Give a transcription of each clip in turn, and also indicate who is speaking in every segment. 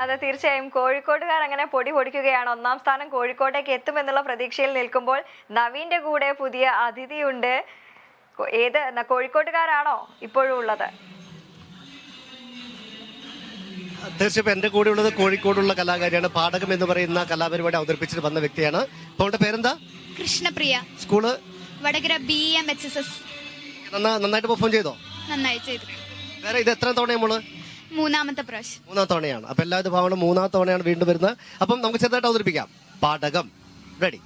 Speaker 1: അതെ, തീർച്ചയായും കോഴിക്കോട്ടുകാർ അങ്ങനെ പൊടി പൊടിക്കുകയാണ്. ഒന്നാം സ്ഥാനം കോഴിക്കോട്ടേക്ക് എത്തുമെന്നുള്ള പ്രതീക്ഷയിൽ നിൽക്കുമ്പോൾ നവീന്റെ കൂടെ പുതിയ അതിഥിയുണ്ട്. ഏത് കോഴിക്കോട്ടുകാരാണോ ഇപ്പോഴും ഉള്ളത്?
Speaker 2: തീർച്ചയായും എന്റെ കൂടെ ഉള്ളത് കോഴിക്കോടുള്ള കലാകാരിയാണ്. പാടകം എന്ന് പറയുന്ന കലാപരിപാടി അവതരിപ്പിച്ചിട്ട് വന്ന വ്യക്തിയാണ്. അവളുടെ പേരെന്താ?
Speaker 3: കൃഷ്ണപ്രിയ.
Speaker 2: School
Speaker 3: Vadakara BMHSS.
Speaker 2: നന്നായിട്ട് പെർഫോം ചെയ്തോ?
Speaker 3: നന്നായി ചെയ്തു.
Speaker 2: വേറെ ഇത് എത്ര തവണയാണ് മോള്?
Speaker 3: മൂന്നാമത്തെ പ്രാവശ്യം.
Speaker 2: മൂന്നാം തവണയാണ്. അപ്പൊ എല്ലാ ഭാവങ്ങളും മൂന്നാം തവണയാണ് വീണ്ടും വരുന്നത്. അപ്പം നമുക്ക് ചെറുതായിട്ട് അവതരിപ്പിക്കാം. പാടകം റെഡി.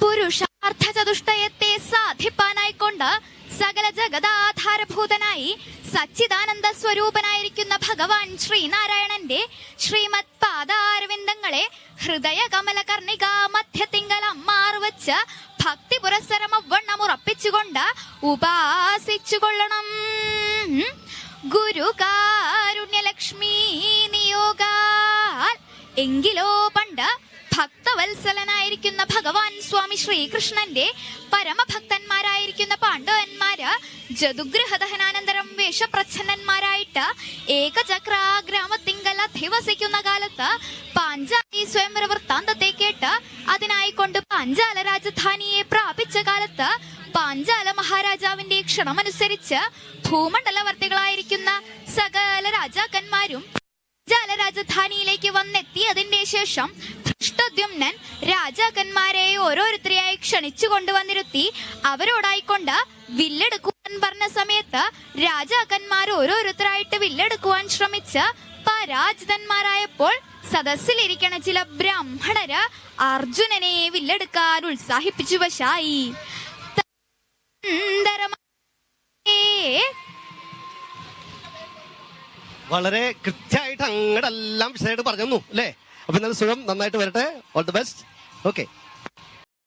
Speaker 3: പുരുഷാർത്ഥ ചതുഷ്ടയത്തെ സാധിപ്പാനായിക്കൊണ്ട് സകല ജഗദാധാരഭൂതനായി സച്ചിദാനന്ദ സ്വരൂപനായിരിക്കുന്ന ഭഗവാൻ ശ്രീനാരായണന്റെ ശ്രീമത് പാദാരവിന്ദങ്ങളെ ഹൃദയ കമല കർണിക മധ്യത്തിങ്കലം മാറുവച്ച് ഭക്തി പുരസ്സരമവണ്ണമുറപ്പിച്ചുകൊണ്ട് ഉപാസിച്ചുകൊള്ളണം. ഗുരുകാരുണ്യലക്ഷ്മി നിയോഗാൽ എങ്കിലോ പണ്ട് ഭക്തവത്സലനായിരിക്കുന്ന ഭഗവാൻ സ്വാമി ശ്രീകൃഷ്ണന്റെ പരമഭക്തന്മാരായിരിക്കുന്ന പാണ്ഡവന്മാര് ജതുഗ്രഹദഹനാനന്തരം വേഷപ്രച്ഛന്നന്മാരായിട്ട് ഏകചക്രാഗ്രാമത്തിങ്കൽ അധിവസിക്കുന്ന കാലത്ത് പാഞ്ചാലി സ്വയംവര വൃത്താന്തത്തെ കേട്ട് അതിനായിക്കൊണ്ട് പാഞ്ചാല രാജധാനിയെ പ്രാപിച്ച കാലത്ത് പാഞ്ചാല മഹാരാജാവിന്റെ ക്ഷണമനുസരിച്ച് ഭൂമണ്ഡലവർത്തികളായിരിക്കുന്ന സകല രാജാക്കന്മാരും പാഞ്ചാല രാജധാനിയിലേക്ക് വന്നെത്തിയതിന്റെ ശേഷം ധൃഷ്ടദ്യുമ്നൻ രാജാക്കന്മാരെ ഓരോരുത്തരെയായി ക്ഷണിച്ചു കൊണ്ടുവന്നിരുത്തി അവരോടായിക്കൊണ്ട് വില്ലെടുക്കുവാൻ പറഞ്ഞ സമയത്ത് രാജാക്കന്മാർ ഓരോരുത്തരായിട്ട് വില്ലെടുക്കുവാൻ ശ്രമിച്ച് പരാജിതന്മാരായപ്പോൾ സദസ്സിലിരിക്കണ ചില ബ്രാഹ്മണര് അർജുനനെ വില്ലെടുക്കാൻ ഉത്സാഹിപ്പിച്ചു വശായി.
Speaker 2: വളരെ കൃത്യമായിട്ട് അങ്ങടെല്ലാം വിഷയമായിട്ട് പറഞ്ഞു അല്ലേ? അപ്പൊ ഇന്നലെ സുഖം നന്നായിട്ട് വരട്ടെ. All the best. ഓക്കെ.